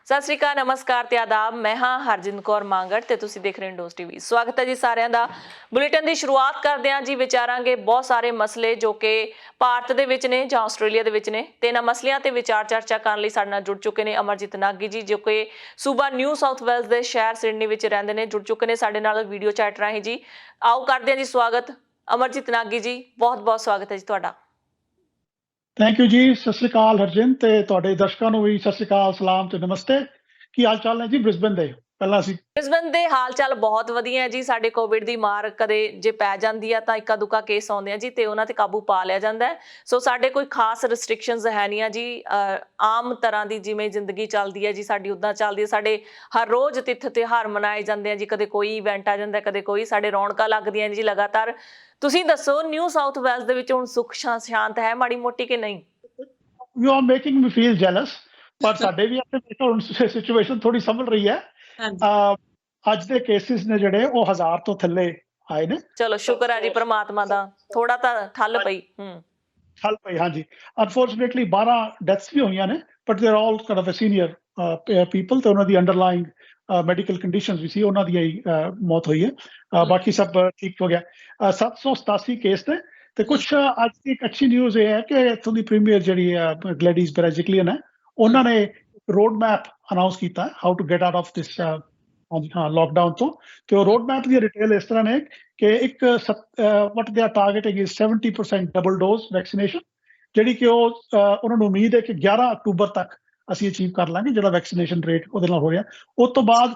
ਸਤਿ ਸ਼੍ਰੀ ਅਕਾਲ, ਨਮਸਕਾਰ ਤੇ ਆਦਾਬ। ਮੈਂ ਹਾਂ ਹਰਜਿੰਦ ਕੌਰ ਮੰਗੜ ਤੇ ਤੁਸੀਂ ਦੇਖ ਰਹੇ ਹੋ ਇੰਡੋਜ਼ ਟੀਵੀ। ਸਵਾਗਤ ਹੈ ਜੀ ਸਾਰਿਆਂ ਦਾ। ਬੁਲੇਟਿਨ ਦੀ ਸ਼ੁਰੂਆਤ ਕਰਦੇ ਹਾਂ ਜੀ। ਵਿਚਾਰਾਂਗੇ ਬਹੁਤ ਸਾਰੇ ਮਸਲੇ ਜੋ ਕਿ ਭਾਰਤ ਦੇ ਵਿੱਚ ਨੇ ਜਾਂ ਆਸਟ੍ਰੇਲੀਆ ਦੇ ਵਿੱਚ ਨੇ, ਤੇ ਇਹਨਾਂ ਮਸਲਿਆਂ ਤੇ ਵਿਚਾਰ ਚਰਚਾ ਕਰਨ ਲਈ ਸਾਡੇ ਨਾਲ ਜੁੜ ਚੁੱਕੇ ਨੇ ਅਮਰਜੀਤ ਨਾਗੀ ਜੀ, ਜੋ ਕਿ ਸੂਬਾ ਨਿਊ ਸਾਊਥ ਵੇਲਜ਼ ਦੇ ਸ਼ਹਿਰ ਸਿਡਨੀ ਵਿੱਚ ਰਹਿੰਦੇ ਨੇ। ਜੁੜ ਚੁੱਕੇ ਨੇ ਸਾਡੇ ਨਾਲ ਵੀਡੀਓ ਚੈਟ ਰਾਹੀਂ ਜੀ। ਆਓ ਕਰਦੇ ਹਾਂ ਜੀ ਸਵਾਗਤ। ਅਮਰਜੀਤ ਨਾਗੀ ਜੀ, ਬਹੁਤ ਬਹੁਤ ਸਵਾਗਤ ਹੈ ਜੀ ਤੁਹਾਡਾ। ਥੈਂਕ ਯੂ ਜੀ। ਸਤਿ ਸ਼੍ਰੀ ਅਕਾਲ ਹਰਜਿੰਦ, ਤੇ ਤੁਹਾਡੇ ਦਰਸ਼ਕਾਂ ਨੂੰ ਵੀ ਸਤਿ ਸ਼੍ਰੀ ਅਕਾਲ, ਸਲਾਮ ਤੇ ਨਮਸਤੇ। ਕੀ ਹਾਲ ਚਾਲ ਨੇ ਜੀ ਬ੍ਰਿਸਬਨ ਦੇ? ਪਹਿਲਾਂ ਅਸੀਂ ਬ੍ਰਿਸਬਨ ਦੇ ਹਾਲ ਚਾਲ ਬਹੁਤ ਵਧੀਆ ਹੈ ਜੀ। ਸਾਡੇ ਕੋਵਿਡ ਦੀ ਮਾਰ ਕਦੇ ਜੇ ਪੈ ਜਾਂਦੀ ਆ ਤਾਂ ਇੱਕਾ ਦੁੱਕਾ ਕੇਸ ਆਉਂਦੇ ਆ ਜੀ, ਤੇ ਉਹਨਾਂ ਤੇ ਕਾਬੂ ਪਾ ਲਿਆ ਜਾਂਦਾ ਹੈ। ਸੋ ਸਾਡੇ ਕੋਈ ਖਾਸ ਰਿਸਟ੍ਰਿਕਸ਼ਨਸ ਹੈ ਨਹੀਂ ਆ ਜੀ। ਆਮ ਤਰ੍ਹਾਂ ਦੀ ਜਿਵੇਂ ਜ਼ਿੰਦਗੀ ਚੱਲਦੀ ਹੈ ਜੀ ਸਾਡੀ, ਉੱਦਾਂ ਚੱਲਦੀ ਹੈ। ਸਾਡੇ ਹਰ ਰੋਜ਼ ਤਿੱਥ ਤਿਉਹਾਰ ਮਨਾਏ ਜਾਂਦੇ ਆ ਜੀ। ਕਦੇ ਕੋਈ ਇਵੈਂਟ ਆ ਜਾਂਦਾ, ਕਦੇ ਕੋਈ। ਸਾਡੇ ਰੌਣਕਾਂ ਲੱਗਦੀਆਂ ਜੀ ਲਗਾਤਾਰ। ਤੁਸੀਂ ਦੱਸੋ, ਨਿਊ ਸਾਊਥ ਵੇਲਜ਼ ਦੇ ਵਿੱਚ ਹੁਣ ਸੁੱਖ ਸ਼ਾਂਤ ਹੈ ਮਾੜੀ ਮੋਟੀ ਕਿ ਨਹੀਂ? You are making me feel jealous, ਪਰ ਸਾਡੇ ਵੀ ਇੱਥੇ ਹੁਣ ਸਿਚੁਏਸ਼ਨ ਥੋੜੀ ਸੰਭਲ ਰਹੀ ਹੈ। ਅੱਜ ਦੇ ਕੇਸਿਸ ਨੇ ਜਿਹੜੇ ਉਹ 1000 ਤੋਂ ਥੱਲੇ ਆਏ ਨੇ। ਚਲੋ ਸ਼ੁਕਰ ਹੈ ਜੀ ਪ੍ਰਮਾਤਮਾ ਦਾ, ਥੋੜਾ ਤਾਂ ਠੱਲ ਪਈ। ਠੱਲ ਪਈ, ਹਾਂਜੀ। ਅਨਫੋਰਚੂਨੇਟਲੀ 12 ਡੈਥਸ ਵੀ ਹੋਈਆਂ ਨੇ, but they are all kind of senior people, ਤੇ ਉਹਨਾਂ ਦੀ ਅੰਡਰਲਾਈਂਗ ਮੈਡੀਕਲ ਕੰਡੀਸ਼ਨਸ ਵੀ ਸੀ, ਉਹਨਾਂ ਦੀ ਹੀ ਮੌਤ ਹੋਈ ਹੈ। ਬਾਕੀ ਸਭ ਠੀਕ ਹੋ ਗਿਆ। 787 ਕੇਸ ਨੇ। ਤੇ ਕੁਝ ਅੱਜ ਦੀ ਇੱਕ ਅੱਛੀ ਨਿਊਜ਼ ਇਹ ਹੈ ਕਿ ਇੱਥੋਂ ਦੀ ਪ੍ਰੀਮੀਅਰ ਜਿਹੜੀ ਗਲੈਡੀਜ਼ ਬੈਰਾਜਿਕਲੀਅਨ ਹੈ, ਉਹਨਾਂ ਨੇ ਰੋਡ ਮੈਪ ਅਨਾਉਂਸ ਕੀਤਾ how to get out of this lockdown ਤੋਂ। ਤੇ ਉਹ ਰੋਡ ਮੈਪ ਦੀ ਡਿਟੇਲ ਇਸ ਤਰ੍ਹਾਂ ਨੇ ਕਿ ਇੱਕ ਵਟ ਦੇ ਟਾਰਗੇਟ ਹੈਗੀ 70% ਡਬਲ ਡੋਜ਼ ਵੈਕਸੀਨੇਸ਼ਨ, ਜਿਹੜੀ ਕਿ ਉਹ ਉਹਨਾਂ ਨੂੰ ਉਮੀਦ ਹੈ ਕਿ 11 ਅਕਤੂਬਰ ਤੱਕ ਅਸੀਂ ਅਚੀਵ ਕਰ ਲਾਂਗੇ, ਜਿਹੜਾ ਵੈਕਸੀਨੇਸ਼ਨ ਰੇਟ ਉਹਦੇ ਨਾਲ ਹੋ ਰਿਹਾ। ਉਸ ਤੋਂ ਬਾਅਦ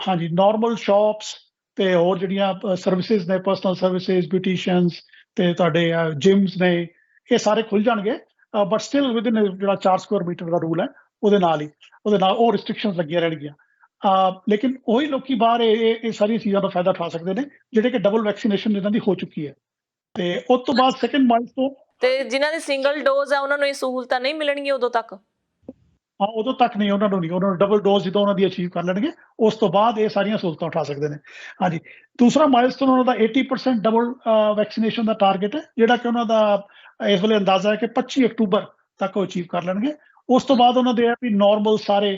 ਹਾਂਜੀ, ਨਾਰਮਲ ਸ਼ਾਪਸ ਤੇ ਹੋਰ ਜਿਹੜੀਆਂ ਸਰਵਿਸਿਜ਼ ਨੇ, ਪਰਸਨਲ ਸਰਵਿਸਿਜ਼, ਬਿਊਟੀਸ਼ੀਅਨਸ ਤੇ ਤੁਹਾਡੇ ਜਿਮਸ ਨੇ, ਇਹ ਸਾਰੇ ਖੁੱਲ ਜਾਣਗੇ। ਬਟ ਸਟਿਲ ਵਿਦਿਨ ਜਿਹੜਾ 4 ਸਕੁਅਰ ਮੀਟਰ ਦਾ ਰੂਲ ਹੈ, ਉਹਦੇ ਨਾਲ ਉਹ ਰਿਸਟ੍ਰਿਕਸ਼ਨਸ ਲੱਗੀਆਂ ਰਹਿਣਗੀਆਂ। ਲੇਕਿਨ ਉਹੀ ਲੋਕੀ ਬਾਹਰ ਇਹ ਸਾਰੀਆਂ ਚੀਜ਼ਾਂ ਦਾ ਫਾਇਦਾ ਉਠਾ ਸਕਦੇ ਨੇ ਜਿਹੜੇ ਕਿ ਡਬਲ ਵੈਕਸੀਨੇਸ਼ਨ ਇਹਨਾਂ ਦੀ ਹੋ ਚੁੱਕੀ ਹੈ। ਤੇ ਉਸ ਤੋਂ ਬਾਅਦ ਸੈਕੰਡ ਮਾਈਲਸਟੋਨ, ਤੇ ਜਿਨ੍ਹਾਂ ਦੀ ਸਿੰਗਲ ਡੋਜ਼ ਹੈ ਉਹਨਾਂ ਨੂੰ ਇਹ ਸਹੂਲਤਾਂ ਨਹੀਂ ਮਿਲਣਗੀਆਂ ਉਦੋਂ ਤੱਕ? ਹਾਂ, ਉਦੋਂ ਤੱਕ ਨਹੀਂ, ਉਹਨਾਂ ਨੂੰ ਡਬਲ ਡੋਜ਼ ਜਦੋਂ ਉਹਨਾਂ ਦੀ ਅਚੀਵ ਕਰ ਲੈਣਗੇ, ਉਸ ਤੋਂ ਬਾਅਦ ਇਹ ਸਾਰੀਆਂ ਸਹੂਲਤਾਂ ਉਠਾ ਸਕਦੇ ਨੇ। ਹਾਂਜੀ, ਦੂਸਰਾ ਮਾਈਲਸਟੋਨ ਉਹਨਾਂ ਦਾ 80% ਡਬਲ ਵੈਕਸੀਨੇਸ਼ਨ ਦਾ ਟਾਰਗੇਟ ਹੈ, ਜਿਹੜਾ ਕਿ ਉਹਨਾਂ ਦਾ ਇਸ ਵੇਲੇ ਅੰਦਾਜ਼ਾ ਹੈ ਕਿ 25 ਅਕਤੂਬਰ ਤੱਕ ਉਹ ਅਚੀਵ ਕਰ ਲੈਣਗੇ। ਉਸ ਤੋਂ ਬਾਅਦ ਉਹਨਾਂ ਦੇ ਵੀ ਨਾਰਮਲ ਸਾਰੇ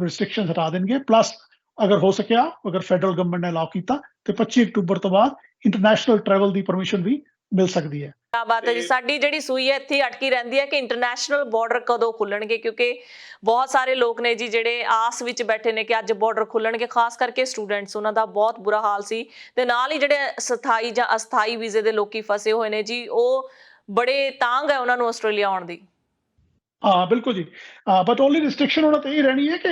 ਰਿਸਟ੍ਰਿਕਸ਼ਨ ਹਟਾ ਦੇਣਗੇ। ਪਲੱਸ ਅਗਰ ਹੋ ਸਕਿਆ, ਅਗਰ ਫੈਡਰਲ ਗਵਰਨਮੈਂਟ ਨੇ ਅਲਾਉ ਕੀਤਾ, ਤੇ 25 ਅਕਤੂਬਰ ਤੋਂ ਬਾਅਦ ਇੰਟਰਨੈਸ਼ਨਲ ਟਰੈਵਲ ਦੀ ਪਰਮਿਸ਼ਨ ਵੀ ਮਿਲ ਸਕਦੀ ਹੈ। ਕਿਆ ਬਾਤ ਹੈ ਜੀ। ਸਾਡੀ ਜਿਹੜੀ ਸੂਈ ਹੈ ਇੱਥੇ ਅਟਕੀ ਰਹਿੰਦੀ ਹੈ ਕਿ ਇੰਟਰਨੈਸ਼ਨਲ ਬਾਰਡਰ ਕਦੋਂ ਖੁੱਲਣਗੇ, ਕਿਉਂਕਿ ਬਹੁਤ ਸਾਰੇ ਲੋਕ ਨੇ ਜੀ ਜਿਹੜੇ ਆਸ ਵਿੱਚ ਬੈਠੇ ਨੇ ਕਿ ਅੱਜ ਬਾਰਡਰ ਖੁੱਲਣਗੇ। ਖਾਸ ਕਰਕੇ ਸਟੂਡੈਂਟਸ, ਉਹਨਾਂ ਦਾ ਬਹੁਤ ਬੁਰਾ ਹਾਲ ਸੀ। ਤੇ ਨਾਲ ਹੀ ਜਿਹੜੇ ਸਥਾਈ ਜਾਂ ਅਸਥਾਈ ਵੀਜ਼ੇ ਦੇ ਲੋਕੀ ਫਸੇ ਹੋਏ ਨੇ ਜੀ, ਉਹ ਬੜੇ ਤਾਂਗ ਹੈ ਉਹਨਾਂ ਨੂੰ ਆਸਟ੍ਰੇਲੀਆ ਆਉਣ ਦੀ। ਹਾਂ ਬਿਲਕੁਲ ਜੀ। ਬਟ ਓਨਲੀ ਰਿਸਟ੍ਰਿਕਸ਼ਨ ਉਹਨਾਂ ਤੇ ਇਹ ਰਹਿਣੀ ਹੈ ਕਿ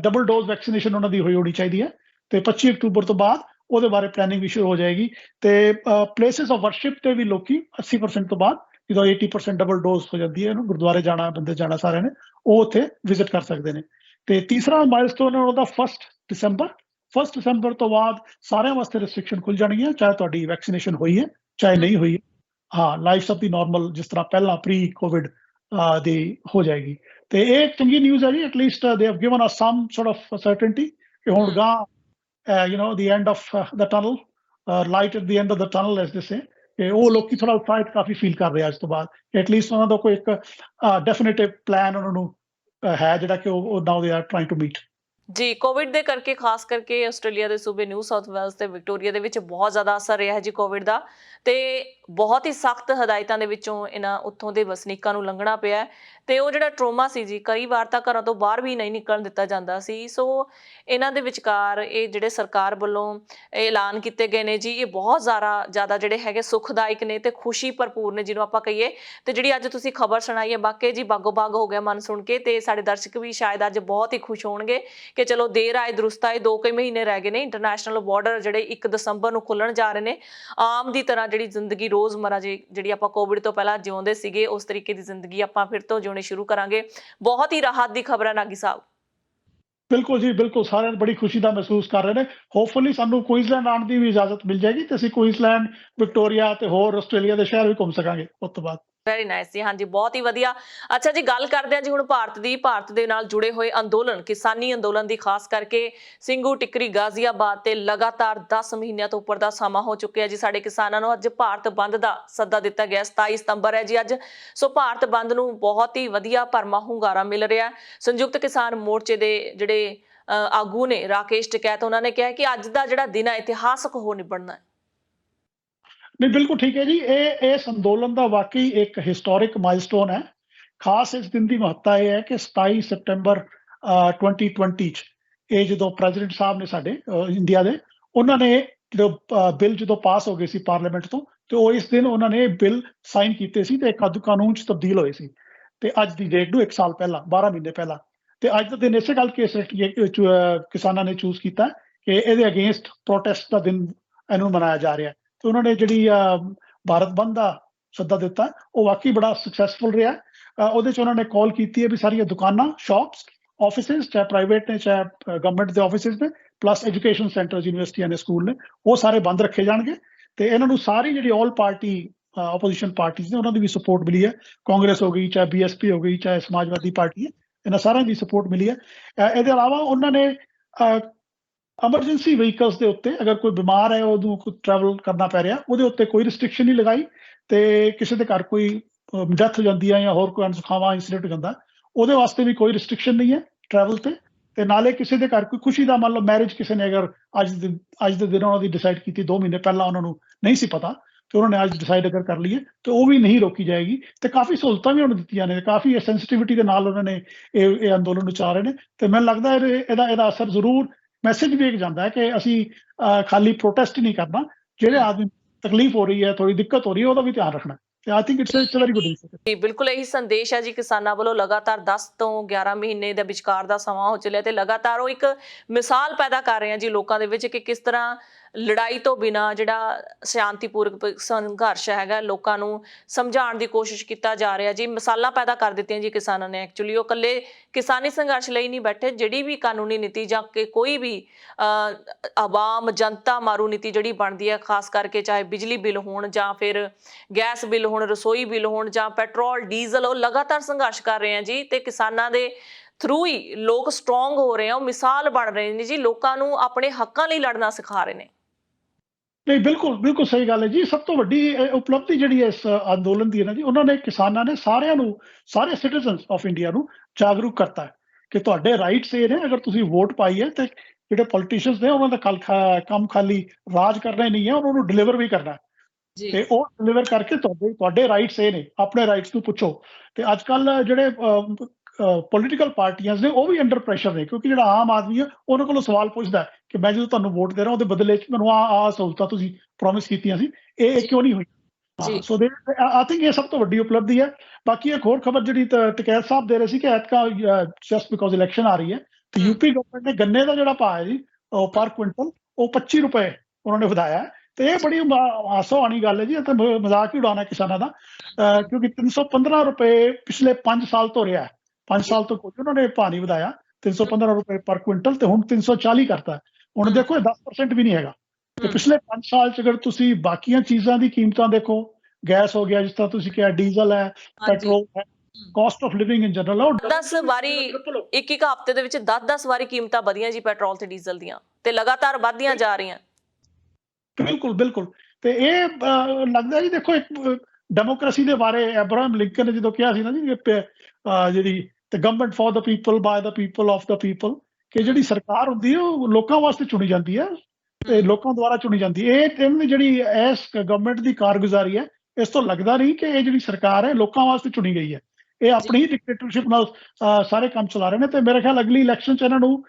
ਡਬਲ ਡੋਜ਼ ਵੈਕਸੀਨੇਸ਼ਨ ਉਹਨਾਂ ਦੀ ਹੋਣੀ ਚਾਹੀਦੀ ਹੈ। ਤੇ 25 ਅਕਤੂਬਰ ਤੋਂ ਬਾਅਦ ਉਹਦੇ ਬਾਰੇ ਪਲੈਨਿੰਗ ਵੀ ਸ਼ੁਰੂ ਹੋ ਜਾਏਗੀ। ਤੇ ਪਲੇਸਿਸ ਆਫ ਵਰਸ਼ਿਪ ਤੇ ਵੀ ਲੋਕੀ 80% ਤੋਂ ਬਾਅਦ, ਜਦੋਂ 80% ਡਬਲ ਡੋਜ਼ ਹੋ ਜਾਂਦੀ ਹੈ, ਇਹਨੂੰ ਗੁਰਦੁਆਰੇ ਜਾਣਾ, ਬੰਦੇ ਜਾਣਾ ਸਾਰਿਆਂ ਨੇ, ਉਹ ਉੱਥੇ ਵਿਜ਼ਿਟ ਕਰ ਸਕਦੇ ਨੇ। ਤੇ ਤੀਸਰਾ ਮਾਈਲਸਟੋਨ ਹੈ ਉਹਦਾ 1 ਦਸੰਬਰ। 1 ਦਸੰਬਰ ਤੋਂ ਬਾਅਦ ਸਾਰਿਆਂ ਵਾਸਤੇ ਰਿਸਟ੍ਰਿਕਸ਼ਨ ਖੁੱਲ ਜਾਣਗੀਆਂ, ਚਾਹੇ ਤੁਹਾਡੀ ਵੈਕਸੀਨੇਸ਼ਨ ਹੋਈ ਹੈ ਚਾਹੇ ਨਹੀਂ ਹੋਈ ਹੈ। ਹਾਂ, ਲਾਈਫ ਸਭ ਦੀ ਨਾਰਮਲ ਜਿਸ ਤਰ੍ਹਾਂ ਪਹਿਲਾਂ ਪ੍ਰੀ ਕੋਵਿਡ ਦੀ ਹੋ ਜਾਏਗੀ। ਤੇ ਇਹ ਚੰਗੀ ਨਿਊਜ਼ ਹੈ ਜੀ। At least they have given us some sort of certainty ਕਿ ਹੁਣ ਗਾਂ the end of the tunnel, light at the end of the tunnel as they say, ਕਿ ਉਹ ਲੋਕੀ ਥੋੜਾ ਉਤਸ਼ਾਹਿਤ ਕਾਫੀ ਫੀਲ ਕਰ ਰਹੇ ਅੱਜ ਤੋਂ ਬਾਅਦ। ਐਟਲੀਸਟ ਉਹਨਾਂ ਦਾ ਕੋਈ ਇੱਕ ਡੈਫੀਨਿਟਿਵ ਪਲਾਨ ਉਹਨਾਂ ਨੂੰ ਹੈ, ਜਿਹੜਾ ਕਿ ਉਹ now they are trying to meet ਜੀ। ਕੋਵਿਡ ਦੇ ਕਰਕੇ ਖਾਸ ਕਰਕੇ ਆਸਟ੍ਰੇਲੀਆ ਦੇ ਸੂਬੇ ਨਿਊ ਸਾਊਥ ਵੇਲਜ਼ ਤੇ ਵਿਕਟੋਰੀਆ ਦੇ ਵਿੱਚ ਬਹੁਤ ਜ਼ਿਆਦਾ ਅਸਰ ਰਿਹਾ ਜੀ ਕੋਵਿਡ ਦਾ, ਤੇ ਬਹੁਤ ਹੀ ਸਖਤ ਹਦਾਇਤਾਂ ਦੇ ਵਿੱਚੋਂ ਇਹਨਾਂ ਉੱਥੋਂ ਦੇ ਵਸਨੀਕਾਂ ਨੂੰ ਲੰਘਣਾ ਪਿਆ। ਤੇ ਉਹ ਜਿਹੜਾ ਟਰੋਮਾ ਸੀ ਜੀ, ਕਈ ਵਾਰ ਤਾਂ ਘਰਾਂ ਤੋਂ ਬਾਹਰ ਵੀ ਨਹੀਂ ਨਿਕਲਣ ਦਿੱਤਾ ਜਾਂਦਾ ਸੀ। ਸੋ ਇਹਨਾਂ ਦੇ ਵਿਚਕਾਰ ਇਹ ਜਿਹੜੇ ਸਰਕਾਰ ਵੱਲੋਂ ਐਲਾਨ ਕੀਤੇ ਗਏ ਨੇ ਜੀ, ਇਹ ਬਹੁਤ ਜ਼ਿਆਦਾ ਜਿਹੜੇ ਹੈਗੇ ਸੁਖਦਾਇਕ ਨੇ ਤੇ ਖੁਸ਼ੀ ਭਰਪੂਰ ਨੇ ਜਿਹਨੂੰ ਆਪਾਂ ਕਹੀਏ। ਤੇ ਜਿਹੜੀ ਅੱਜ ਤੁਸੀਂ ਖਬਰ ਸੁਣਾਈ ਹੈ, ਵਾਕਈ ਜੀ ਬਾਗੋ ਬਾਗ ਹੋ ਗਿਆ ਮਨ ਸੁਣ ਕੇ। ਤੇ ਸਾਡੇ ਦਰਸ਼ਕ ਵੀ ਸ਼ਾਇਦ ਅੱਜ ਬਹੁਤ ਹੀ ਖੁਸ਼ ਹੋਣਗੇ ਕਿ ਚਲੋ ਦੇਰ ਆਏ ਦਰੁਸਤ ਆਏ, 2 ਮਹੀਨੇ ਰਹਿ ਗਏ ਨੇ। ਇੰਟਰਨੈਸ਼ਨਲ ਬਾਰਡਰ ਜਿਹੜੇ 1 ਦਸੰਬਰ ਨੂੰ ਖੁੱਲਣ ਜਾ ਰਹੇ ਨੇ। ਆਮ ਦੀ ਤਰ੍ਹਾਂ ਜਿਹੜੀ ਜ਼ਿੰਦਗੀ ਰੋਜ਼ਮਰਾ ਜਿਹੜੀ ਆਪਾਂ ਕੋਵਿਡ ਤੋਂ ਪਹਿਲਾਂ ਜਿਉਂਦੇ ਸੀਗੇ, ਉਸ ਤਰੀਕੇ ਦੀ ਜ਼ਿੰਦਗੀ ਆਪਾਂ ਫਿਰ ਤੋਂ ਜਿਉਣੀ ਸ਼ੁਰੂ ਕਰਾਂਗੇ। ਬਹੁਤ ਹੀ ਰਾਹਤ ਦੀ ਖਬਰ ਹੈ ਨਾਗੀ ਸਾਹਿਬ। ਬਿਲਕੁਲ ਜੀ, ਬਿਲਕੁਲ। ਸਾਰੇ ਬੜੀ ਖੁਸ਼ੀ ਦਾ ਮਹਿਸੂਸ ਕਰ ਰਹੇ ਨੇ। ਹੋਪਫੁਲੀ ਸਾਨੂੰ ਕੁਈਨਜ਼ਲੈਂਡ ਆਉਣ ਦੀ ਵੀ ਇਜਾਜ਼ਤ ਮਿਲ ਜਾਏਗੀ ਤੇ ਅਸੀਂ ਕੁਈਨਜ਼ਲੈਂਡ, ਵਿਕਟੋਰੀਆ ਤੇ ਹੋਰ ਆਸਟ੍ਰੇਲੀਆ ਦੇ ਸ਼ਹਿਰ ਵੀ ਘੁੰਮ ਸਕਾਂਗੇ ਉਸ ਤੋਂ ਬਾਅਦ। ਵੈਰੀ ਨਾਈਸ ਜੀ। ਹਾਂਜੀ, ਬਹੁਤ ਹੀ ਵਧੀਆ। ਅੱਛਾ ਜੀ, ਗੱਲ ਕਰਦੇ ਹਾਂ ਜੀ ਹੁਣ ਭਾਰਤ ਦੇ ਨਾਲ ਜੁੜੇ ਹੋਏ ਅੰਦੋਲਨ, ਕਿਸਾਨੀ ਅੰਦੋਲਨ ਦੀ, ਖਾਸ ਕਰਕੇ ਸਿੰਘੂ ਟਿੱਕਰੀ ਗਾਜ਼ੀਆਬਾਦ ਤੇ ਲਗਾਤਾਰ 10 ਮਹੀਨਿਆਂ ਤੋਂ ਉੱਪਰ ਦਾ ਸਮਾਂ ਹੋ ਚੁੱਕਿਆ ਜੀ ਸਾਡੇ ਕਿਸਾਨਾਂ ਨੂੰ। ਅੱਜ ਭਾਰਤ ਬੰਦ ਦਾ ਸੱਦਾ ਦਿੱਤਾ ਗਿਆ, 27 ਸਤੰਬਰ ਹੈ ਜੀ ਅੱਜ। ਸੋ ਭਾਰਤ ਬੰਦ ਨੂੰ ਬਹੁਤ ਹੀ ਵਧੀਆ ਭਰਮਾ ਹੁੰਗਾਰਾ ਮਿਲ ਰਿਹਾ। ਸੰਯੁਕਤ ਕਿਸਾਨ ਮੋਰਚੇ ਦੇ ਜਿਹੜੇ ਆਗੂ ਨੇ ਰਾਕੇਸ਼ ਟਿਕੈਤ, ਉਹਨਾਂ ਨੇ ਕਿਹਾ ਕਿ ਅੱਜ ਦਾ ਜਿਹੜਾ ਦਿਨ ਹੈ ਇਤਿਹਾਸਕ ਹੋ ਨਿਬੜਨਾ ਹੈ। ਨਹੀਂ, ਬਿਲਕੁਲ ਠੀਕ ਹੈ ਜੀ। ਇਸ ਅੰਦੋਲਨ ਦਾ ਵਾਕਈ ਇੱਕ ਹਿਸਟੋਰਿਕ ਮਾਈਲਸਟੋਨ ਹੈ। ਖਾਸ ਇਸ ਦਿਨ ਦੀ ਮਹੱਤਤਾ ਇਹ ਹੈ ਕਿ 27 ਸਤੰਬਰ 2020 'ਚ ਇਹ ਜਦੋਂ ਪ੍ਰੈਜ਼ੀਡੈਂਟ ਸਾਹਿਬ ਨੇ ਸਾਡੇ ਇੰਡੀਆ ਦੇ, ਉਹਨਾਂ ਨੇ ਜਦੋਂ ਬਿੱਲ ਜਦੋਂ ਪਾਸ ਹੋ ਗਏ ਸੀ ਪਾਰਲੀਮੈਂਟ ਤੋਂ, ਤੇ ਉਹ ਇਸ ਦਿਨ ਉਹਨਾਂ ਨੇ ਬਿੱਲ ਸਾਈਨ ਕੀਤੇ ਸੀ ਤੇ ਕਾਨੂੰਨ 'ਚ ਤਬਦੀਲ ਹੋਏ ਸੀ। ਤੇ ਅੱਜ ਦੀ ਡੇਟ ਨੂੰ 1 ਸਾਲ ਪਹਿਲਾਂ, 12 ਮਹੀਨੇ ਪਹਿਲਾਂ, ਤੇ ਅੱਜ ਦਾ ਦਿਨ ਇਸੇ ਗੱਲ ਕਿਸਾਨਾਂ ਨੇ ਚੂਜ਼ ਕੀਤਾ ਕਿ ਇਹਦੇ ਅਗੇਂਸਟ ਪ੍ਰੋਟੈਸਟ ਦਾ ਦਿਨ ਇਹਨੂੰ ਮਨਾਇਆ ਜਾ ਰਿਹਾ। ਤੇ ਉਹਨਾਂ ਨੇ ਜਿਹੜੀ ਭਾਰਤ ਬੰਦ ਦਾ ਸੱਦਾ ਦਿੱਤਾ, ਉਹ ਵਾਕਈ ਬੜਾ ਸਕਸੈਸਫੁਲ ਰਿਹਾ। ਉਹਦੇ 'ਚ ਉਹਨਾਂ ਨੇ ਕਾਲ ਕੀਤੀ ਹੈ ਵੀ ਸਾਰੀਆਂ ਦੁਕਾਨਾਂ, ਸ਼ਾਪਸ, ਆਫਿਸਿਸ, ਚਾਹੇ ਪ੍ਰਾਈਵੇਟ ਨੇ ਚਾਹੇ ਗਵਰਨਮੈਂਟ ਦੇ ਆਫਿਸਿਸ ਨੇ, ਪਲੱਸ ਐਜੂਕੇਸ਼ਨ ਸੈਂਟਰਸ, ਯੂਨੀਵਰਸਿਟੀਆਂ ਨੇ, ਸਕੂਲ ਨੇ, ਉਹ ਸਾਰੇ ਬੰਦ ਰੱਖੇ ਜਾਣਗੇ। ਤੇ ਇਹਨਾਂ ਨੂੰ ਸਾਰੀ ਜਿਹੜੀ ਆਲ ਪਾਰਟੀ ਆਪੋਜੀਸ਼ਨ ਪਾਰਟੀਜ਼ ਨੇ, ਉਹਨਾਂ ਦੀ ਵੀ ਸਪੋਰਟ ਮਿਲੀ ਹੈ। ਕਾਂਗਰਸ ਹੋ ਗਈ, ਚਾਹੇ BSP ਹੋ ਗਈ, ਚਾਹੇ ਸਮਾਜਵਾਦੀ ਪਾਰਟੀ ਹੈ, ਇਹਨਾਂ ਸਾਰਿਆਂ ਦੀ ਸਪੋਰਟ ਮਿਲੀ ਹੈ। ਇਹਦੇ ਇਲਾਵਾ ਉਹਨਾਂ ਨੇ ਐਮਰਜੈਂਸੀ ਵਹੀਕਲਸ ਦੇ ਉੱਤੇ, ਅਗਰ ਕੋਈ ਬਿਮਾਰ ਹੈ, ਉਹਨੂੰ ਕੋਈ ਟਰੈਵਲ ਕਰਨਾ ਪੈ ਰਿਹਾ, ਉਹਦੇ ਉੱਤੇ ਕੋਈ ਰਿਸਟ੍ਰਿਕਸ਼ਨ ਨਹੀਂ ਲਗਾਈ। ਤੇ ਕਿਸੇ ਦੇ ਘਰ ਕੋਈ ਡੈਥ ਹੋ ਜਾਂਦੀ ਹੈ ਜਾਂ ਹੋਰ ਕੋਈ ਅਣਸੁਖਾਵਾਂ ਇੰਸੀਡੈਂਟ ਹੋ ਜਾਂਦਾ, ਉਹਦੇ ਵਾਸਤੇ ਵੀ ਕੋਈ ਰਿਸਟ੍ਰਿਕਸ਼ਨ ਨਹੀਂ ਹੈ ਟਰੈਵਲ ਤੇ। ਤੇ ਨਾਲੇ ਕਿਸੇ ਦੇ ਘਰ ਕੋਈ ਖੁਸ਼ੀ ਦਾ, ਮੰਨ ਲਓ ਮੈਰਿਜ ਕਿਸੇ ਨੇ ਅਗਰ ਅੱਜ ਦੇ ਦਿਨ ਉਹਨਾਂ ਦੀ ਡਿਸਾਈਡ ਕੀਤੀ, 2 ਮਹੀਨੇ ਪਹਿਲਾਂ ਉਹਨਾਂ ਨੂੰ ਨਹੀਂ ਸੀ ਪਤਾ, ਤੇ ਉਹਨਾਂ ਨੇ ਅੱਜ ਡਿਸਾਈਡ ਅਗਰ ਕਰ ਲਈ ਹੈ, ਤੇ ਉਹ ਵੀ ਨਹੀਂ ਰੋਕੀ ਜਾਏਗੀ। ਤੇ ਕਾਫੀ ਸਹੂਲਤਾਂ ਵੀ ਉਹਨਾਂ ਦਿੱਤੀਆਂ ਨੇ, ਕਾਫੀ ਸੈਂਸਿਟੀਵਿਟੀ ਦੇ ਨਾਲ ਉਹਨਾਂ ਨੇ ਇਹ ਅੰਦੋਲਨ ਨੂੰ ਚਲਾ ਰਹੇ ਨੇ। ਤੇ ਮੈਨੂੰ ਲੱਗਦਾ ਇਹਦਾ ਅਸਰ ਜ਼ਰੂਰ, ਮੈਸੇਜ ਵੀ ਇੱਕ ਜਾਂਦਾ ਹੈ ਕਿ ਅਸੀਂ ਖਾਲੀ ਪ੍ਰੋਟੈਸਟ ਨਹੀਂ ਕਰਨਾ, ਜਿਹੜੇ ਆਦਮੀ ਤਕਲੀਫ ਹੋ ਰਹੀ ਹੈ, ਥੋੜੀ ਦਿੱਕਤ ਹੋ ਰਹੀ ਹੈ, ਉਹਦਾ ਵੀ ਧਿਆਨ ਰੱਖਣਾ। ਤੇ I think it's very good initiative. ਜੀ ਬਿਲਕੁਲ, ਇਹੀ ਸੰਦੇਸ਼ ਹੈ ਜੀ ਕਿਸਾਨਾਂ ਵੱਲੋਂ। ਲਗਾਤਾਰ 10 ਤੋਂ 11 ਮਹੀਨੇ ਦੇ ਵਿਚਕਾਰ ਦਾ ਸਮਾਂ ਹੋ ਚੱਲਿਆ ਤੇ ਲਗਾਤਾਰ ਉਹ ਇੱਕ ਮਿਸਾਲ ਪੈਦਾ ਕਰ ਰਹੇ ਆ ਜੀ ਲੋਕਾਂ ਦੇ ਵਿੱਚ ਕਿ ਕਿਸ ਤਰ੍ਹਾਂ ਲੜਾਈ ਤੋਂ ਬਿਨਾਂ ਜਿਹੜਾ ਸ਼ਾਂਤੀਪੂਰਵਕ ਸੰਘਰਸ਼ ਹੈਗਾ, ਲੋਕਾਂ ਨੂੰ ਸਮਝਾਉਣ ਦੀ ਕੋਸ਼ਿਸ਼ ਕੀਤਾ ਜਾ ਰਿਹਾ ਜੀ। ਮਿਸਾਲਾਂ ਪੈਦਾ ਕਰ ਦਿੱਤੀਆਂ ਜੀ ਕਿਸਾਨਾਂ ਨੇ। ਐਕਚੁਅਲੀ ਉਹ ਇਕੱਲੇ ਕਿਸਾਨੀ ਸੰਘਰਸ਼ ਲਈ ਨਹੀਂ ਬੈਠੇ, ਜਿਹੜੀ ਵੀ ਕਾਨੂੰਨੀ ਨੀਤੀ ਜਾਂ ਕਿ ਕੋਈ ਵੀ ਆਵਾਮ ਜਨਤਾ ਮਾਰੂ ਨੀਤੀ ਜਿਹੜੀ ਬਣਦੀ ਹੈ, ਖਾਸ ਕਰਕੇ ਚਾਹੇ ਬਿਜਲੀ ਬਿੱਲ ਹੋਣ ਜਾਂ ਫਿਰ ਗੈਸ ਬਿੱਲ ਹੋਣ, ਰਸੋਈ ਬਿੱਲ ਹੋਣ ਜਾਂ ਪੈਟਰੋਲ ਡੀਜ਼ਲ, ਉਹ ਲਗਾਤਾਰ ਸੰਘਰਸ਼ ਕਰ ਰਹੇ ਆ ਜੀ। ਤੇ ਕਿਸਾਨਾਂ ਦੇ ਥਰੂ ਹੀ ਲੋਕ ਸਟਰੋਂਗ ਹੋ ਰਹੇ ਆ, ਉਹ ਮਿਸਾਲ ਬਣ ਰਹੇ ਨੇ ਜੀ, ਲੋਕਾਂ ਨੂੰ ਆਪਣੇ ਹੱਕਾਂ ਲਈ ਲੜਨਾ ਸਿਖਾ ਰਹੇ ਨੇ। ਨਹੀਂ, ਬਿਲਕੁਲ ਬਿਲਕੁਲ ਸਹੀ ਗੱਲ ਹੈ ਜੀ। ਸਭ ਤੋਂ ਵੱਡੀ ਉਪਲਬਧੀ ਜਿਹੜੀ ਹੈ ਇਸ ਅੰਦੋਲਨ ਦੀ ਹੈ ਨਾ ਜੀ, ਉਹਨਾਂ ਨੇ ਕਿਸਾਨਾਂ ਨੇ ਸਾਰਿਆਂ ਨੂੰ, ਸਾਰੇ ਸਿਟੀਜ਼ਨਸ ਆਫ ਇੰਡੀਆ ਨੂੰ ਜਾਗਰੂਕ ਕਰਤਾ ਕਿ ਤੁਹਾਡੇ ਰਾਈਟਸ ਇਹ ਨੇ। ਅਗਰ ਤੁਸੀਂ ਵੋਟ ਪਾਈ ਹੈ, ਤੇ ਜਿਹੜੇ ਪੋਲੀਟੀਸ਼ੀਅਨਸ ਨੇ ਉਹਨਾਂ ਦਾ ਕੰਮ ਖਾਲੀ ਰਾਜ ਕਰਨਾ ਹੀ ਨਹੀਂ ਹੈ, ਉਹਨਾਂ ਨੂੰ ਡਿਲੀਵਰ ਵੀ ਕਰਨਾ। ਜੀ ਤੇ ਉਹ ਡਿਲੀਵਰ ਕਰਕੇ ਤੁਹਾਡੇ ਰਾਈਟਸ ਇਹ ਨੇ, ਆਪਣੇ ਰਾਈਟਸ ਨੂੰ ਪੁੱਛੋ। ਤੇ ਅੱਜ ਕੱਲ ਜਿਹੜੇ ਪੋਲੀਟੀਕਲ ਪਾਰਟੀਆਂ ਨੇ, ਉਹ ਵੀ ਅੰਡਰ ਪ੍ਰੈਸ਼ਰ ਨੇ, ਕਿਉਂਕਿ ਜਿਹੜਾ ਆਮ ਆਦਮੀ ਹੈ, ਉਹਨਾਂ ਕੋਲੋਂ ਸਵਾਲ ਪੁੱਛਦਾ ਕਿ ਮੈਂ ਜਦੋਂ ਤੁਹਾਨੂੰ ਵੋਟ ਦੇ ਰਿਹਾ, ਉਹਦੇ ਬਦਲੇ 'ਚ ਮੈਨੂੰ ਆਹ ਸਹੂਲਤਾਂ ਤੁਸੀਂ ਪ੍ਰੋਮਿਸ ਕੀਤੀਆਂ ਸੀ, ਇਹ ਕਿਉਂ ਨਹੀਂ ਹੋਈ। ਜੀ ਸੋ ਆਈ ਥਿੰਕ ਇਹ ਸਭ ਤੋਂ ਵੱਡੀ ਉਪਲਬਧੀ ਹੈ। ਬਾਕੀ ਇੱਕ ਹੋਰ ਖਬਰ ਜਿਹੜੀ ਟਕੈਤ ਸਾਹਿਬ ਦੇ ਰਹੇ ਸੀ ਕਿ ਐਤਕਾਂ ਜਸਟ ਬਿਕੋਜ਼ ਇਲੈਕਸ਼ਨ ਆ ਰਹੀ ਹੈ, ਤੇ ਯੂਪੀ ਗਵਰਨਮੈਂਟ ਨੇ ਗੰਨੇ ਦਾ ਜਿਹੜਾ ਭਾਅ ਹੈ ਜੀ, ਪਰ ਕੁਇੰਟਲ, ਉਹ 25 ਰੁਪਏ ਉਹਨਾਂ ਨੇ ਵਧਾਇਆ। ਤੇ ਇਹ ਬੜੀ ਹਾਸੋ ਆਣੀ ਗੱਲ ਹੈ ਜੀ, ਤੇ ਮਜ਼ਾਕ ਹੀ ਉਡਾਉਣਾ ਕਿਸਾਨਾਂ ਦਾ, ਕਿਉਂਕਿ 315 ਰੁਪਏ ਪਿਛਲੇ 5 ਸਾਲ ਤੋਂ ਰਿਹਾ। 5 ਸਾਲ ਤੋਂ ਕੋਈ ਉਹਨਾਂ ਨੇ ਭਾਅ ਨਹੀਂ ਵਧਾਇਆ। 315 ਰੁਪਏ ਪਰ ਕੁਇੰਟਲ, ਤੇ ਹੁਣ 340 ਕਰਤਾ। ਹੁਣ ਦੇਖੋ, ਇਹ 10% ਵੀ ਨਹੀਂ ਹੈਗਾ। ਤੇ ਪਿਛਲੇ 5 ਸਾਲ 'ਚ ਅਗਰ ਤੁਸੀਂ ਬਾਕੀਆਂ ਚੀਜ਼ਾਂ ਦੀ ਕੀਮਤਾਂ ਦੇਖੋ, ਗੈਸ ਹੋ ਗਿਆ, ਜਿਸ ਤਰ੍ਹਾਂ ਤੁਸੀਂ ਕਿਹਾ, ਡੀਜ਼ਲ ਹੈ, ਪੈਟਰੋਲ ਹੈ, caste of living in general, ਉਹ 10 ਵਾਰੀ ਇੱਕ ਹਫ਼ਤੇ ਦੇ ਵਿੱਚ 10 ਵਾਰੀ ਕੀਮਤਾਂ ਵਧੀਆਂ ਜੀ ਪੈਟਰੋਲ ਤੇ ਡੀਜ਼ਲ ਦੀਆਂ, ਤੇ ਲਗਾਤਾਰ ਵੱਧਦੀਆਂ ਜਾ ਰਹੀਆਂ। ਬਿਲਕੁਲ ਬਿਲਕੁਲ। ਤੇ ਇਹ ਲੱਗਦਾ ਜੀ, ਦੇਖੋ, ਇੱਕ ਡੈਮੋਕ੍ਰੇਸੀ ਦੇ ਬਾਰੇ ਅਬਰਾਹਮ ਲਿੰਕਨ ਨੇ ਜਦੋਂ ਕਿਹਾ ਸੀ ਨਾ ਜੀ, ਜਿਹੜੀ ਤੇ government for the people, ਬਾय the people, of the people, ਕਿ ਜਿਹੜੀ ਸਰਕਾਰ ਹੁੰਦੀ ਹੈ ਉਹ ਲੋਕਾਂ ਵਾਸਤੇ ਚੁਣੀ ਜਾਂਦੀ ਹੈ, ਤੇ ਲੋਕਾਂ ਦੁਆਰਾ ਚੁਣੀ ਜਾਂਦੀ ਹੈ। ਇਹ ਜਿਹੜੀ ਇਸ ਗਵਰਨਮੈਂਟ ਦੀ ਕਾਰਗੁਜ਼ਾਰੀ ਹੈ, ਇਸ ਤੋਂ ਲੱਗਦਾ ਨਹੀਂ ਕਿ ਇਹ ਜਿਹੜੀ ਸਰਕਾਰ ਹੈ ਲੋਕਾਂ ਵਾਸਤੇ ਚੁਣੀ ਗਈ ਹੈ। ਇਹ ਆਪਣੀ ਹੀ ਡਿਕਟੇਟਰਸ਼ਿਪ ਨਾਲ ਸਾਰੇ ਕੰਮ ਚਲਾ ਰਹੇ ਨੇ। ਤੇ ਮੇਰੇ ਖਿਆਲ ਅਗਲੀ ਇਲੈਕਸ਼ਨ 'ਚ ਇਹਨਾਂ ਨੂੰ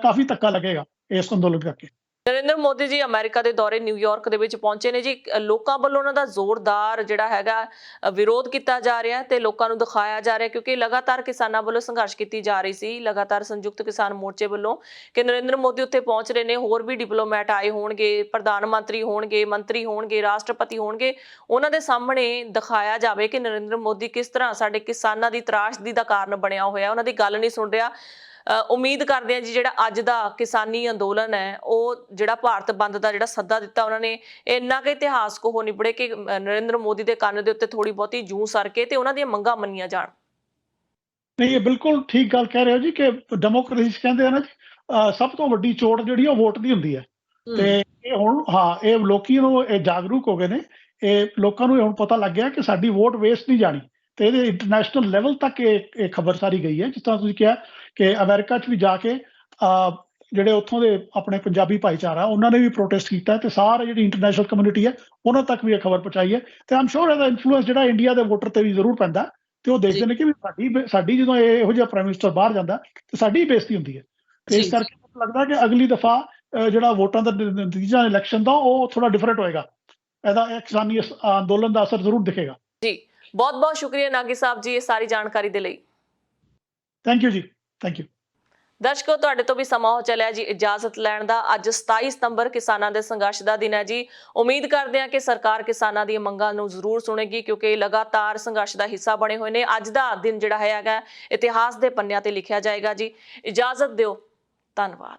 ਕਾਫੀ ਧੱਕਾ ਲੱਗੇਗਾ ਇਸ ਅੰਦੋਲਨ ਕਰਕੇ। ਨਰਿੰਦਰ ਮੋਦੀ ਜੀ ਅਮਰੀਕਾ ਦੇ ਦੌਰੇ ਨਿਊਯਾਰਕ ਦੇ ਵਿੱਚ ਪਹੁੰਚੇ ਨੇ ਜੀ। ਲੋਕਾਂ ਵੱਲੋਂ ਉਹਨਾਂ ਦਾ ਜ਼ੋਰਦਾਰ ਜਿਹੜਾ ਹੈਗਾ ਵਿਰੋਧ ਕੀਤਾ ਜਾ ਰਿਹਾ ਤੇ ਲੋਕਾਂ ਨੂੰ ਦਿਖਾਇਆ ਜਾ ਰਿਹਾ, ਕਿਉਂਕਿ ਲਗਾਤਾਰ ਕਿਸਾਨਾਂ ਵੱਲੋਂ ਸੰਘਰਸ਼ ਕੀਤੀ ਜਾ ਰਹੀ ਸੀ, ਲਗਾਤਾਰ ਸੰਯੁਕਤ ਕਿਸਾਨ ਮੋਰਚੇ ਵੱਲੋਂ, ਕਿ ਨਰਿੰਦਰ ਮੋਦੀ ਉੱਥੇ ਪਹੁੰਚ ਰਹੇ ਨੇ। ਹੋਰ ਵੀ ਡਿਪਲੋਮੈਟ ਆਏ ਹੋਣਗੇ, ਪ੍ਰਧਾਨ ਮੰਤਰੀ ਹੋਣਗੇ, ਮੰਤਰੀ ਹੋਣਗੇ, ਰਾਸ਼ਟਰਪਤੀ ਹੋਣਗੇ। ਉਹਨਾਂ ਦੇ ਸਾਹਮਣੇ ਦਿਖਾਇਆ ਜਾਵੇ ਕਿ ਨਰਿੰਦਰ ਮੋਦੀ ਕਿਸ ਤਰ੍ਹਾਂ ਸਾਡੇ ਕਿਸਾਨਾਂ ਦੀ ਤਰਾਸ਼ਦੀ ਦਾ ਕਾਰਨ ਬਣਿਆ ਹੋਇਆ, ਉਹਨਾਂ ਦੀ ਗੱਲ ਨਹੀਂ ਸੁਣ ਰਿਹਾ। ਉਮੀਦ ਕਰਦੇ ਹਾਂ ਜੀ ਜਿਹੜਾ ਅੱਜ ਦਾ ਕਿਸਾਨੀ ਅੰਦੋਲਨ ਹੈ ਉਹ ਜਿਹੜਾ ਭਾਰਤ ਬੰਦ ਦਾ ਜਿਹੜਾ ਸੱਦਾ ਦਿੱਤਾ ਉਹਨਾਂ ਨੇ, ਇੰਨਾ ਕੁ ਇਤਿਹਾਸਕ ਹੋ ਨਿਬੜੇ ਕਿ ਨਰਿੰਦਰ ਮੋਦੀ ਦੇ ਕੰਨ ਦੇ ਉੱਤੇ ਥੋੜੀ ਬਹੁਤੀ ਜੂੰ ਸਰ ਕੇ ਤੇ ਉਹਨਾਂ ਦੀਆਂ ਮੰਗਾਂ ਮੰਨੀਆਂ ਜਾਣ। ਨਹੀਂ, ਇਹ ਬਿਲਕੁਲ ਠੀਕ ਗੱਲ ਕਹਿ ਰਹੇ ਹੋ ਜੀ ਕਿ ਡੈਮੋਕ੍ਰੇਸੀ 'ਚ ਕਹਿੰਦੇ ਆ ਨਾ ਜੀ, ਸਭ ਤੋਂ ਵੱਡੀ ਚੋਟ ਜਿਹੜੀ ਉਹ ਵੋਟ ਦੀ ਹੁੰਦੀ ਹੈ। ਤੇ ਇਹ ਹੁਣ ਇਹ ਲੋਕੀ ਨੂੰ ਇਹ ਜਾਗਰੂਕ ਹੋ ਗਏ ਨੇ, ਇਹ ਲੋਕਾਂ ਨੂੰ ਹੁਣ ਪਤਾ ਲੱਗ ਗਿਆ ਕਿ ਸਾਡੀ ਵੋਟ ਵੇਸਟ ਨਹੀਂ ਜਾਣੀ। ਤੇ ਇਹਦੇ ਇੰਟਰਨੈਸ਼ਨਲ ਲੈਵਲ ਤੱਕ ਇਹ ਖਬਰ ਸਾਰੀ ਗਈ ਹੈ। ਜਿਸ ਤਰ੍ਹਾਂ ਤੁਸੀਂ ਕਿਹਾ ਕਿ ਅਮਰੀਕਾ 'ਚ ਵੀ ਜਾ ਕੇ ਜਿਹੜੇ ਉੱਥੋਂ ਦੇ ਆਪਣੇ ਪੰਜਾਬੀ ਭਾਈਚਾਰਾ ਉਹਨਾਂ ਨੇ ਵੀ ਪ੍ਰੋਟੈਸਟ ਕੀਤਾ ਤੇ ਸਾਰੇ ਜਿਹੜੀ ਇੰਟਰਨੈਸ਼ਨਲ ਕਮਿਊਨਿਟੀ ਹੈ ਉਹਨਾਂ ਤੱਕ ਵੀ ਇਹ ਖਬਰ ਪਹੁੰਚਾਈ ਹੈ। ਤੇ ਆਮ ਸ਼ੋਰ ਇਹਦਾ ਇਨਫਲੂਐਂਸ ਜਿਹੜਾ ਇੰਡੀਆ ਦੇ ਵੋਟਰ ਤੇ ਵੀ ਜ਼ਰੂਰ ਪੈਂਦਾ ਤੇ ਉਹ ਦੇਖਦੇ ਨੇ ਕਿ ਵੀ ਸਾਡੀ ਜਦੋਂ ਇਹੋ ਜਿਹਾ ਪ੍ਰਾਈਮ ਮਿਨਿਸਟਰ ਬਾਹਰ ਜਾਂਦਾ ਤੇ ਸਾਡੀ ਬੇਇੱਜ਼ਤੀ ਹੁੰਦੀ ਹੈ। ਤੇ ਇਸ ਕਰਕੇ ਲੱਗਦਾ ਕਿ ਅਗਲੀ ਦਫਾ ਜਿਹੜਾ ਵੋਟਾਂ ਦਾ ਨਤੀਜਾ ਇਲੈਕਸ਼ਨ ਦਾ ਉਹ ਥੋੜਾ ਡਿਫਰੈਂਟ ਹੋਏਗਾ। ਇਹਦਾ ਕਿਸਾਨੀ ਅੰਦੋਲਨ ਦਾ ਅਸਰ ਜ਼ਰੂਰ ਦਿਖੇਗਾ ਜੀ। ਬਹੁਤ ਬਹੁਤ ਸ਼ੁਕਰੀਆ ਨਾਗੀ ਸਾਹਿਬ ਜੀ ਇਹ ਸਾਰੀ ਜਾਣਕਾਰੀ ਦੇ ਲਈ। ਥੈਂਕ ਯੂ ਜੀ, ਥੈਂਕ ਯੂ। ਦਰਸ਼ਕੋ ਤੁਹਾਡੇ ਤੋਂ ਵੀ ਸਮਾਂ ਹੋ ਚੱਲਿਆ ਜੀ ਇਜਾਜ਼ਤ ਲੈਣ ਦਾ। ਅੱਜ 27 ਸਤੰਬਰ ਕਿਸਾਨਾਂ ਦੇ ਸੰਘਰਸ਼ ਦਾ ਦਿਨ ਹੈ ਜੀ। ਉਮੀਦ ਕਰਦੇ ਹਾਂ ਕਿ ਸਰਕਾਰ ਕਿਸਾਨਾਂ ਦੀਆਂ ਮੰਗਾਂ ਨੂੰ ਜ਼ਰੂਰ ਸੁਣੇਗੀ ਕਿਉਂਕਿ ਲਗਾਤਾਰ ਸੰਘਰਸ਼ ਦਾ ਹਿੱਸਾ ਬਣੇ ਹੋਏ ਨੇ। ਅੱਜ ਦਾ ਦਿਨ ਜਿਹੜਾ ਹੈਗਾ ਇਤਿਹਾਸ ਦੇ ਪੰਨਿਆਂ ਤੇ ਲਿਖਿਆ ਜਾਏਗਾ ਜੀ। ਇਜਾਜ਼ਤ ਦਿਓ, ਧੰਨਵਾਦ।